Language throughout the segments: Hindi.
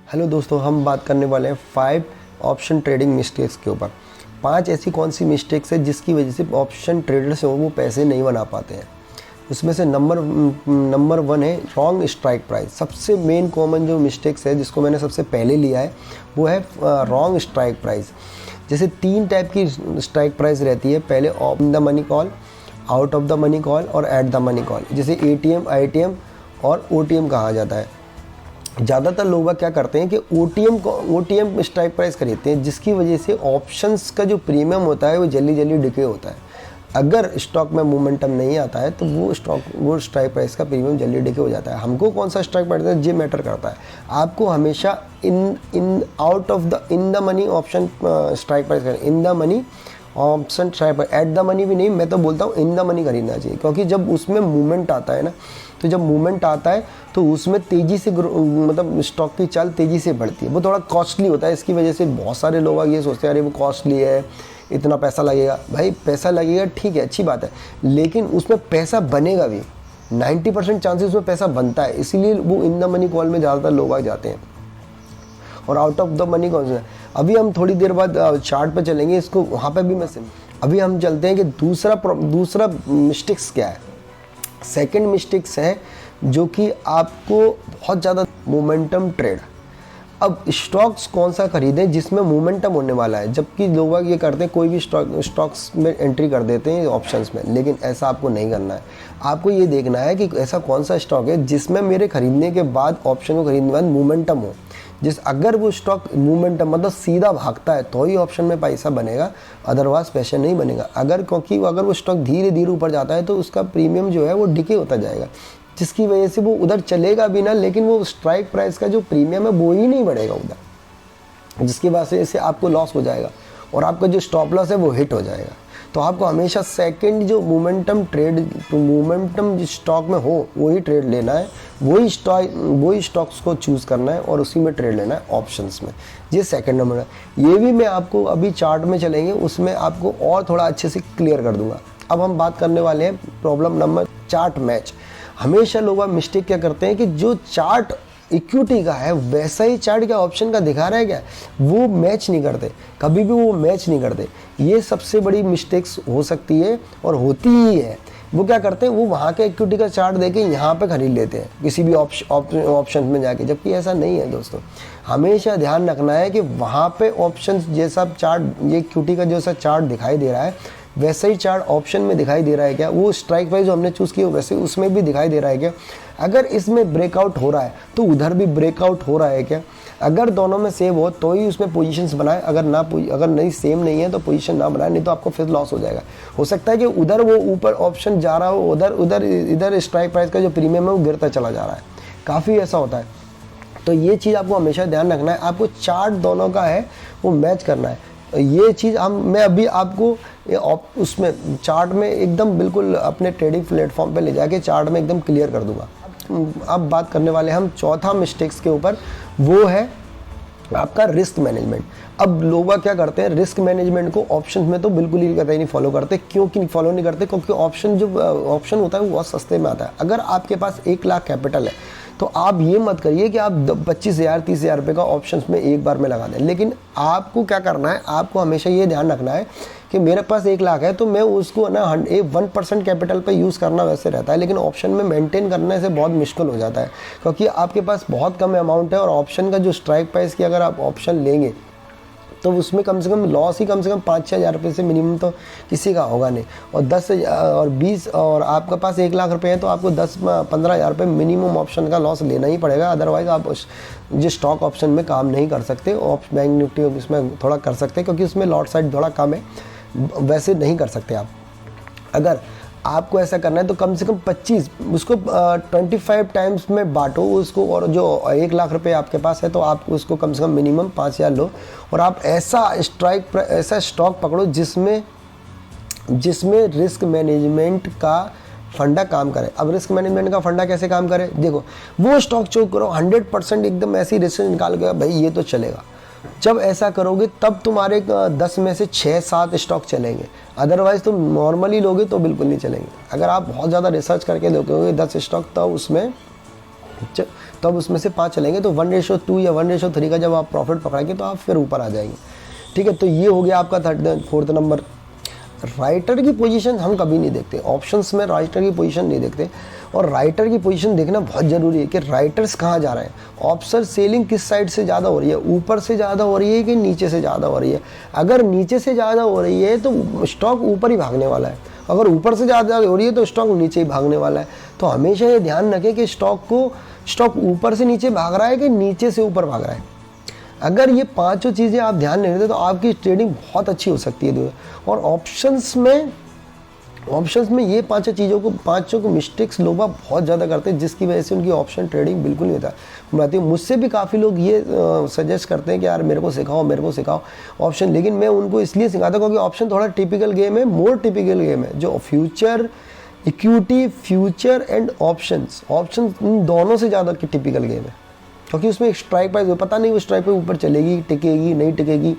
हेलो दोस्तों, हम बात करने वाले हैं 5 ऑप्शन ट्रेडिंग मिस्टेक्स के ऊपर। 5 ऐसी कौन सी मिस्टेक्स है जिसकी वजह से ऑप्शन ट्रेडर्स हैं वो पैसे नहीं बना पाते हैं। उसमें से नंबर 1 है रॉन्ग स्ट्राइक प्राइस। सबसे मेन कॉमन जो मिस्टेक्स है जिसको मैंने सबसे पहले लिया है वो है रॉन्ग स्ट्राइक प्राइस। जैसे 3 टाइप की स्ट्राइक प्राइस रहती है, पहले on the money call, out of the money call और एट द मनी कॉल। जैसे ATM, ITM और OTM कहा जाता है। ज़्यादातर लोग क्या करते हैं कि OTM स्ट्राइक प्राइस खरीदते हैं, जिसकी वजह से ऑप्शंस का जो प्रीमियम होता है वो जल्दी जल्दी डिके होता है। अगर स्टॉक में मोमेंटम नहीं आता है तो वो स्ट्राइक प्राइस का प्रीमियम जल्दी डिके हो जाता है। हमको कौन सा स्ट्राइक प्राइस है ये मैटर करता है। आपको हमेशा in the money option strike price करें, in the money option strike price, at the money भी नहीं, मैं तो बोलता हूँ इन द मनी खरीदना चाहिए। क्योंकि जब उसमें मूवमेंट आता है ना, तो जब मूवमेंट आता है तो उसमें तेज़ी से मतलब स्टॉक की चाल तेज़ी से बढ़ती है। वो थोड़ा कॉस्टली होता है, इसकी वजह से बहुत सारे लोग ये सोचते हैं अरे वो कॉस्टली है, इतना पैसा लगेगा। भाई पैसा लगेगा ठीक है, अच्छी बात है, लेकिन उसमें पैसा बनेगा भी। 90% चांसेस उसमें पैसा बनता है, इसीलिए वो इन द मनी कॉल में ज़्यादातर लोग आ जाते हैं। और आउट ऑफ द मनी कौन सा है, अभी हम थोड़ी देर बाद चार्ट पे चलेंगे, इसको वहाँ पे भी मैं अभी हम चलते हैं कि दूसरा मिस्टेक्स क्या है। सेकंड मिस्टेक्स है जो कि आपको बहुत ज़्यादा मोमेंटम ट्रेड। अब स्टॉक्स कौन सा खरीदें जिसमें मोमेंटम होने वाला है, जबकि लोग ये करते हैं कोई भी स्टॉक्स में एंट्री कर देते हैं ऑप्शंस में, लेकिन ऐसा आपको नहीं करना है। आपको ये देखना है कि ऐसा कौन सा स्टॉक है जिसमें मेरे खरीदने के बाद, ऑप्शन को खरीदने के बाद मोमेंटम हो। अगर वो स्टॉक मूवमेंटम मतलब सीधा भागता है तो ही ऑप्शन में पैसा बनेगा, अदरवाइज पैसा नहीं बनेगा। क्योंकि अगर वो स्टॉक धीरे धीरे ऊपर जाता है तो उसका प्रीमियम जो है वो डिके होता जाएगा, जिसकी वजह से वो उधर चलेगा भी ना, लेकिन वो स्ट्राइक प्राइस का जो प्रीमियम है वो ही नहीं बढ़ेगा उधर, जिसकी वजह से आपको लॉस हो जाएगा और आपका जो स्टॉप लॉस है वो हिट हो जाएगा। तो आपको हमेशा सेकंड जो मोमेंटम स्टॉक में हो वही ट्रेड लेना है, वही स्टॉक्स को चूज़ करना है और उसी में ट्रेड लेना है ऑप्शंस में। ये सेकंड नंबर है। ये भी मैं आपको अभी चार्ट में चलेंगे उसमें आपको और थोड़ा अच्छे से क्लियर कर दूंगा। अब हम बात करने वाले हैं प्रॉब्लम नंबर चार्ट मैच। हमेशा लोग मिस्टेक क्या करते हैं कि जो चार्ट इक्विटी का है वैसा ही चार्ट क्या ऑप्शन का दिखा रहा है क्या, वो मैच नहीं करते, कभी भी वो मैच नहीं करते। ये सबसे बड़ी मिस्टेक्स हो सकती है और होती ही है। वो क्या करते हैं, वो वहाँ के इक्विटी का चार्ट देके यहाँ पे खरीद लेते हैं किसी भी ऑप्शन में जाके, जबकि ऐसा नहीं है दोस्तों। हमेशा ध्यान रखना है कि वहाँ पे ऑप्शन जैसा चार्ट, ये इक्विटी का जैसा चार्ट दिखाई दे रहा है वैसा ही चार्ट ऑप्शन में दिखाई दे रहा है क्या, वो स्ट्राइक प्राइस जो हमने चूज़ किया वैसे उसमें भी दिखाई दे रहा है क्या। अगर इसमें ब्रेकआउट हो रहा है तो उधर भी ब्रेकआउट हो रहा है क्या। अगर दोनों में सेम हो तो ही उसमें पोजीशंस बनाए, अगर नहीं सेम नहीं है तो पोजीशन ना बनाए, नहीं तो आपको फिर लॉस हो जाएगा। हो सकता है कि उधर वो ऊपर ऑप्शन जा रहा हो, इधर स्ट्राइक प्राइस का जो प्रीमियम है वो गिरता चला जा रहा है, काफ़ी ऐसा होता है। तो ये चीज़ आपको हमेशा ध्यान रखना है, आपको चार्ट दोनों का है वो मैच करना है। ये चीज़ मैं अभी आपको उसमें चार्ट में एकदम बिल्कुल अपने ट्रेडिंग प्लेटफॉर्म पे ले जाके चार्ट में एकदम क्लियर कर दूंगा। अब बात करने वाले हम चौथा मिस्टेक्स के ऊपर, वो है आपका रिस्क मैनेजमेंट। अब लोग क्या करते हैं, रिस्क मैनेजमेंट को ऑप्शन में तो बिल्कुल ही कतई नहीं फॉलो करते। क्योंकि फॉलो नहीं करते, क्योंकि ऑप्शन होता है वो बहुत सस्ते में आता है। अगर आपके पास 1 लाख कैपिटल है तो आप ये मत करिए कि आप 25,000 30,000 रुपये का ऑप्शंस में एक बार में लगा दें। लेकिन आपको क्या करना है, आपको हमेशा ये ध्यान रखना है कि मेरे पास 1 लाख है तो मैं उसको ना 1% कैपिटल पे यूज़ करना वैसे रहता है, लेकिन ऑप्शन में मेंटेन करने से बहुत मुश्किल हो जाता है, क्योंकि आपके पास बहुत कम अमाउंट है और ऑप्शन का जो स्ट्राइक प्राइस की अगर आप ऑप्शन लेंगे तो उसमें कम से कम लॉस ही कम से कम 5-6 हज़ार रुपये से मिनिमम तो किसी का होगा नहीं। और 10 और 20 और आपके पास 1 लाख रुपए है तो आपको 10-15 हज़ार रुपये मिनिमम ऑप्शन का लॉस लेना ही पड़ेगा, अदरवाइज़ आप जिस स्टॉक ऑप्शन में काम नहीं कर सकते। बैंक निफ्टी इसमें थोड़ा कर सकते हैं क्योंकि उसमें लॉट साइड थोड़ा कम है, वैसे नहीं कर सकते आप। अगर आपको ऐसा करना है तो कम से कम 25 उसको 25 टाइम्स में बांटो उसको, और जो 1 लाख रुपए आपके पास है तो आप उसको कम से कम मिनिमम 5,000 लो और आप ऐसा स्टॉक पकड़ो जिसमें रिस्क मैनेजमेंट का फंडा काम करे। अब रिस्क मैनेजमेंट का फंडा कैसे काम करे, देखो वो स्टॉक चूज करो 100% एकदम ऐसी रिस्क निकाल के भाई ये तो चलेगा। जब ऐसा करोगे तब तुम्हारे 10 में से 6-7 स्टॉक चलेंगे, अदरवाइज तुम नॉर्मली लोगे तो बिल्कुल नहीं चलेंगे। अगर आप बहुत ज़्यादा रिसर्च करके लोगे 10 स्टॉक तो उसमें तो अब उसमें से 5 चलेंगे तो 1:2 या 1:3 का जब आप प्रॉफिट पकड़ेंगे तो आप फिर ऊपर आ जाएंगे। ठीक है, तो ये हो गया आपका 4th नंबर। राइटर की पोजीशन हम कभी नहीं देखते, ऑप्शंस में राइटर की पोजीशन नहीं देखते, और राइटर की पोजीशन देखना बहुत ज़रूरी है कि राइटर्स कहाँ जा रहे हैं, ऑप्शन सेलिंग किस साइड से ज़्यादा हो रही है, ऊपर से ज़्यादा हो रही है कि नीचे से ज़्यादा हो रही है। अगर नीचे से ज़्यादा हो रही है तो स्टॉक ऊपर ही भागने वाला है, अगर ऊपर से ज़्यादा हो रही है तो स्टॉक नीचे ही भागने वाला है। तो हमेशा ये ध्यान रखें कि स्टॉक ऊपर से नीचे भाग रहा है कि नीचे से ऊपर भाग रहा है। अगर ये 5 चीज़ें आप ध्यान नहीं देते तो आपकी ट्रेडिंग बहुत अच्छी हो सकती है। और ऑप्शंस में ये 5 को मिस्टेक्स लोग बहुत ज़्यादा करते हैं, जिसकी वजह से उनकी ऑप्शन ट्रेडिंग बिल्कुल नहीं होता। मुझसे भी काफ़ी लोग ये सजेस्ट करते हैं कि यार मेरे को सिखाओ ऑप्शन, लेकिन मैं उनको इसलिए सिखाता हूँ क्योंकि ऑप्शन थोड़ा टिपिकल गेम है, मोर टिपिकल गेम है। जो future, equity, future and options इन दोनों से ज़्यादा टिपिकल गेम है, क्योंकि उसमें स्ट्राइक प्राइस पता नहीं वो स्ट्राइक पे ऊपर चलेगी, टिकेगी, नहीं टिकेगी,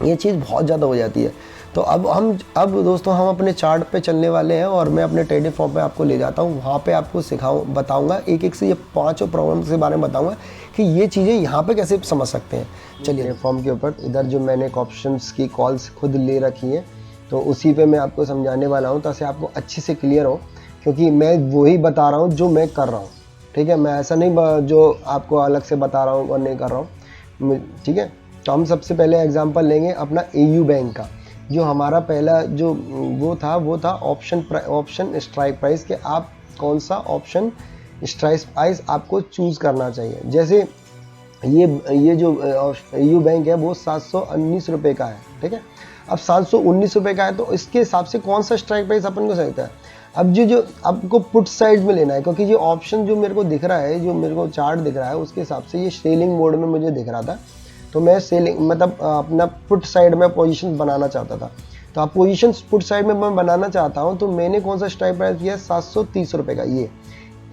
ये चीज़ बहुत ज़्यादा हो जाती है। तो अब दोस्तों हम अपने चार्ट पे चलने वाले हैं और मैं अपने ट्रेडिंग फॉर्म पे आपको ले जाता हूँ, वहाँ पे आपको बताऊँगा एक से ये 5 प्रॉब्लम के बारे में बताऊँगा कि ये चीज़ें यहाँ पे कैसे समझ सकते हैं। चलिए फॉर्म के ऊपर इधर जो मैंने एक ऑप्शंस की कॉल्स खुद ले रखी है, तो उसी पे मैं आपको समझाने वाला हूँ ताकि आपको अच्छे से क्लियर हो, क्योंकि मैं वही बता रहा हूँ जो मैं कर रहा हूँ। ठीक है, मैं ऐसा नहीं जो आपको अलग से बता रहा हूँ और नहीं कर रहा हूँ। ठीक है, तो हम सबसे पहले एग्जांपल लेंगे अपना एयू बैंक का। जो हमारा पहला जो वो था ऑप्शन स्ट्राइक प्राइस के आप कौन सा ऑप्शन स्ट्राइक प्राइस आपको चूज़ करना चाहिए। जैसे ये जो एयू बैंक है वो 719 रुपये का है। ठीक है, अब 719 रुपये का है तो इसके हिसाब से कौन सा स्ट्राइक प्राइस अपन को सकता है। अब जो आपको पुट साइड में लेना है, क्योंकि ये ऑप्शन जो मेरे को दिख रहा है, जो मेरे को चार्ट दिख रहा है, उसके हिसाब से ये सेलिंग मोड में मुझे दिख रहा था, तो मैं सेलिंग मतलब अपना पुट साइड में पोजीशन बनाना चाहता था। तो आप पोजीशन पुट साइड में मैं बनाना चाहता हूँ, तो मैंने कौन सा स्ट्राइक प्राइस किया, 730 रुपये का। ये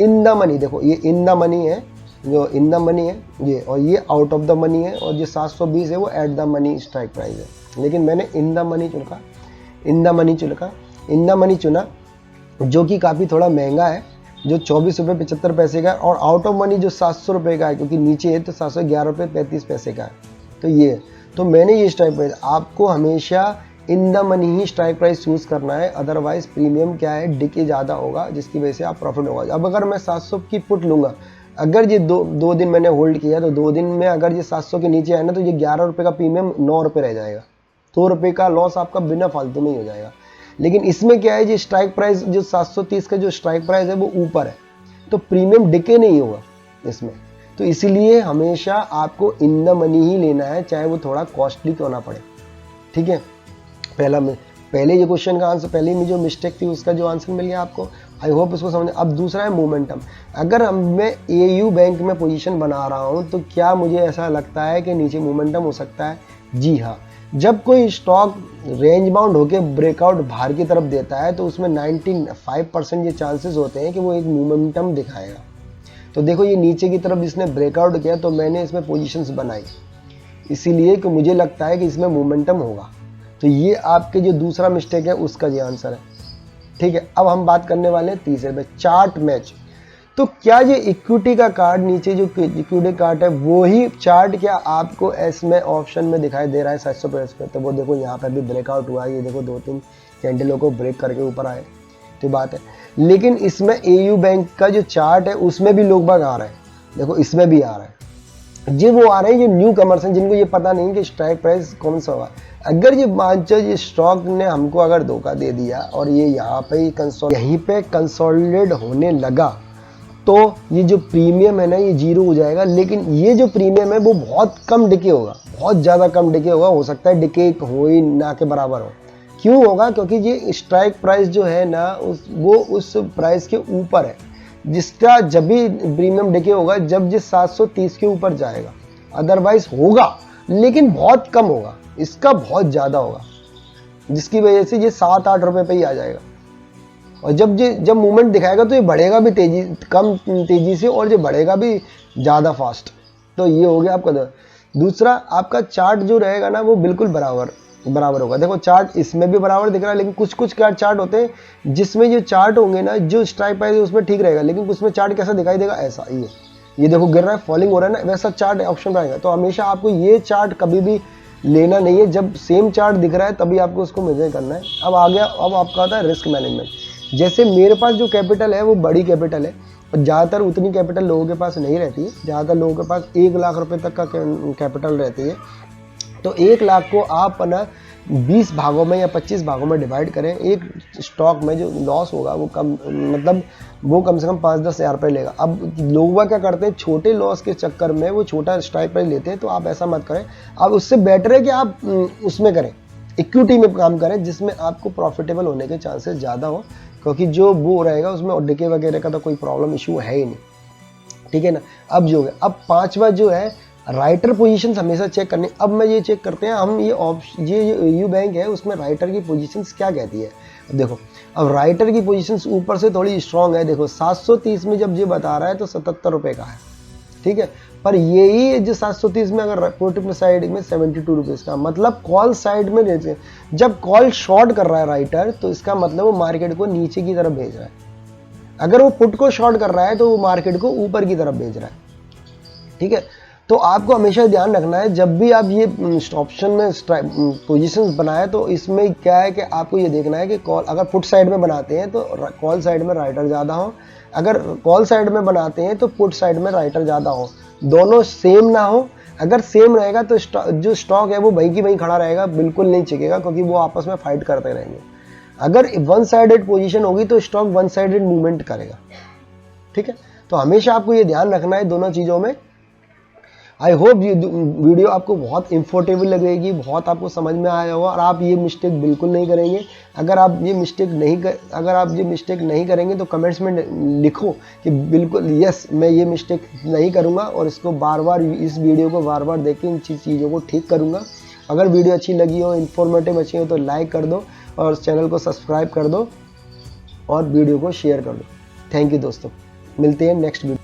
इन द मनी, देखो ये इन द मनी है, जो इन द मनी है ये, और ये आउट ऑफ द मनी है, और जो 720 है वो eight the money strike price है। लेकिन मैंने इन द मनी चुना जो कि काफ़ी थोड़ा महंगा है, जो 24 रुपये 75 पैसे का है, और आउट ऑफ मनी जो 700 रुपये का है, क्योंकि नीचे है तो 711 रुपये 35 पैसे का है। तो ये, तो मैंने ये स्ट्राइक प्राइस, आपको हमेशा in the money he strike price choose करना है, अदरवाइज प्रीमियम क्या है, डिके ज़्यादा होगा, जिसकी वजह से आप प्रॉफिट होगा। अब अगर मैं 700 की पुट लूँगा, अगर ये दो दिन मैंने होल्ड किया, तो 2 दिन में अगर ये 700 के नीचे आए ना, तो ये 11 रुपये का प्रीमियम 9 रुपये रह जाएगा, 2 रुपये का लॉस आपका बिना फालतू में ही हो जाएगा। लेकिन इसमें क्या है, जो स्ट्राइक प्राइस जो 730 का जो स्ट्राइक प्राइस है वो ऊपर है, तो प्रीमियम डिके नहीं होगा इसमें। तो इसीलिए हमेशा आपको इन द मनी ही लेना है, चाहे वो थोड़ा कॉस्टली क्यों ना पड़े। ठीक है, पहले ये क्वेश्चन का आंसर, पहले में जो मिस्टेक थी उसका जो आंसर मिल गया आपको, आई होप इसको समझ। अब दूसरा है मोमेंटम। अगर मैं एयू बैंक में पोजीशन बना रहा हूँ, तो क्या मुझे ऐसा लगता है कि नीचे मोमेंटम हो सकता है? जी हाँ, जब कोई स्टॉक रेंज बाउंड होकर ब्रेकआउट बाहर की तरफ देता है, तो उसमें 95% ये चांसेस होते हैं कि वो एक मोमेंटम दिखाएगा। तो देखो ये नीचे की तरफ इसने ब्रेकआउट किया, तो मैंने इसमें पोजीशंस बनाई, इसीलिए कि मुझे लगता है कि इसमें मोमेंटम होगा। तो ये आपके जो दूसरा मिस्टेक है उसका ये आंसर है। ठीक है, अब हम बात करने वाले हैं तीसरे पे, चार्ट मैच। तो क्या ये इक्विटी का कार्ड, नीचे जो इक्विटी कार्ड है, वो ही चार्ट क्या आपको इसमें ऑप्शन में दिखाई दे रहा है 700 पे? तो वो देखो यहाँ पर भी ब्रेकआउट हुआ है, ये देखो 2-3 कैंडलों को ब्रेक करके ऊपर आए, तो बात है। लेकिन इसमें एयू बैंक का जो चार्ट है उसमें भी लोग बाग आ रहे हैं, देखो इसमें भी आ रहा है। ये वो आ रहे हैं जो न्यू कमर्स हैं, जिनको ये पता नहीं कि स्ट्राइक प्राइस कौन सा होगा। अगर ये मानचो ये स्टॉक ने हमको अगर धोखा दे दिया और ये यहाँ पे यहीं पे कंसोलिडेट होने लगा, तो ये जो प्रीमियम है ना ये जीरो हो जाएगा। लेकिन ये जो प्रीमियम है वो बहुत कम डिके होगा, बहुत ज़्यादा कम डिके होगा, हो सकता है डिके हो ही ना के बराबर हो। क्यों होगा? क्योंकि ये स्ट्राइक प्राइस जो है ना वो उस प्राइस के ऊपर है, जिसका जब भी प्रीमियम डिके होगा जब ये 730 के ऊपर जाएगा। अदरवाइज होगा लेकिन बहुत कम होगा, इसका बहुत ज़्यादा होगा, जिसकी वजह से ये 7-8 रुपये पे ही आ जाएगा। और जब मूवमेंट दिखाएगा तो ये बढ़ेगा भी कम तेजी से, और ये बढ़ेगा भी ज़्यादा फास्ट। तो ये हो गया आपका। दूसरा, आपका चार्ट जो रहेगा ना वो बिल्कुल बराबर, बराबर होगा। देखो चार्ट इसमें भी बराबर दिख रहा है, लेकिन कुछ कुछ चार्ट होते हैं जिसमें जो चार्ट होंगे ना, जो स्ट्राइक प्राइस है उसमें ठीक रहेगा, लेकिन उसमें चार्ट कैसा दिखाई देगा, ऐसा ये देखो गिर रहा है, फॉलिंग हो रहा है ना, वैसा चार्ट ऑप्शन में आएगा। तो हमेशा आपको ये चार्ट कभी भी लेना नहीं है, जब सेम चार्ट दिख रहा है तभी आपको उसको मेजर करना है। अब आ गया, अब आपका आता है रिस्क मैनेजमेंट। जैसे मेरे पास जो कैपिटल है वो बड़ी कैपिटल है, और ज़्यादातर उतनी कैपिटल लोगों के पास नहीं रहती है। ज़्यादातर लोगों के पास 1 लाख रुपए तक का कैपिटल रहती है। तो 1 लाख को आप ना 20 भागों में या 25 भागों में डिवाइड करें। एक स्टॉक में जो लॉस होगा वो कम, मतलब वो कम से कम 5-10 हज़ार रुपये लेगा। अब लोग क्या करते हैं, छोटे लॉस के चक्कर में वो छोटा स्ट्राइक प्राइस लेते हैं। तो आप ऐसा मत करें, अब उससे बेटर है कि आप उसमें करें, इक्विटी में काम करें, जिसमें आपको प्रॉफिटेबल होने के चांसेस ज़्यादा हो, क्योंकि जो वो रहेगा उसमें डिके वगैरह का तो कोई प्रॉब्लम इशू है ही नहीं, ठीक है ना। अब जो है, अब 5वां जो है राइटर पोजीशंस हमेशा चेक करनी। अब मैं ये चेक करते हैं हम, ये यू बैंक है उसमें राइटर की पोजीशंस क्या कहती है। देखो अब राइटर की पोजीशंस ऊपर से थोड़ी स्ट्रांग है। देखो 730 में जब ये बता रहा है तो 77 रुपये का है, ठीक है। पर यही जो 730 में अगर पुट साइड में 72 रुपीज़ का, मतलब कॉल साइड में जब कॉल शॉर्ट कर रहा है राइटर, तो इसका मतलब वो मार्केट को नीचे की तरफ भेज रहा है। अगर वो पुट को शॉर्ट कर रहा है तो वो मार्केट को ऊपर की तरफ भेज रहा है, ठीक है। तो आपको हमेशा ध्यान रखना है, जब भी आप ये ऑप्शन में पोजीशंस बनाए, तो इसमें क्या है कि आपको ये देखना है कि कॉल अगर पुट साइड में बनाते हैं तो कॉल साइड में राइटर ज़्यादा हो, अगर कॉल साइड में बनाते हैं तो पुट साइड में राइटर ज़्यादा हो, दोनों सेम ना हो। अगर सेम रहेगा तो जो स्टॉक है वो वहीं की वहीं खड़ा रहेगा, बिल्कुल नहीं चिकेगा, क्योंकि वो आपस में फाइट करते रहेंगे। अगर वन साइडेड पोजीशन होगी तो स्टॉक वन साइडेड मूवमेंट करेगा, ठीक है। तो हमेशा आपको ये ध्यान रखना है दोनों चीज़ों में। आई होप ये वीडियो आपको बहुत इंफॉर्टेबल लगेगी, बहुत आपको समझ में आया होगा, और आप ये मिस्टेक बिल्कुल नहीं करेंगे। अगर आप ये मिस्टेक नहीं करेंगे तो कमेंट्स में लिखो कि बिल्कुल यस मैं ये मिस्टेक नहीं करूँगा, और इसको बार बार, इस वीडियो को बार बार देख के इन चीज़ों को ठीक करूँगा। अगर वीडियो अच्छी लगी हो, इन्फॉर्मेटिव अच्छी हो, तो लाइक कर दो और चैनल को सब्सक्राइब कर दो और वीडियो को शेयर कर दो। थैंक यू दोस्तों, मिलते हैं नेक्स्ट वीडियो।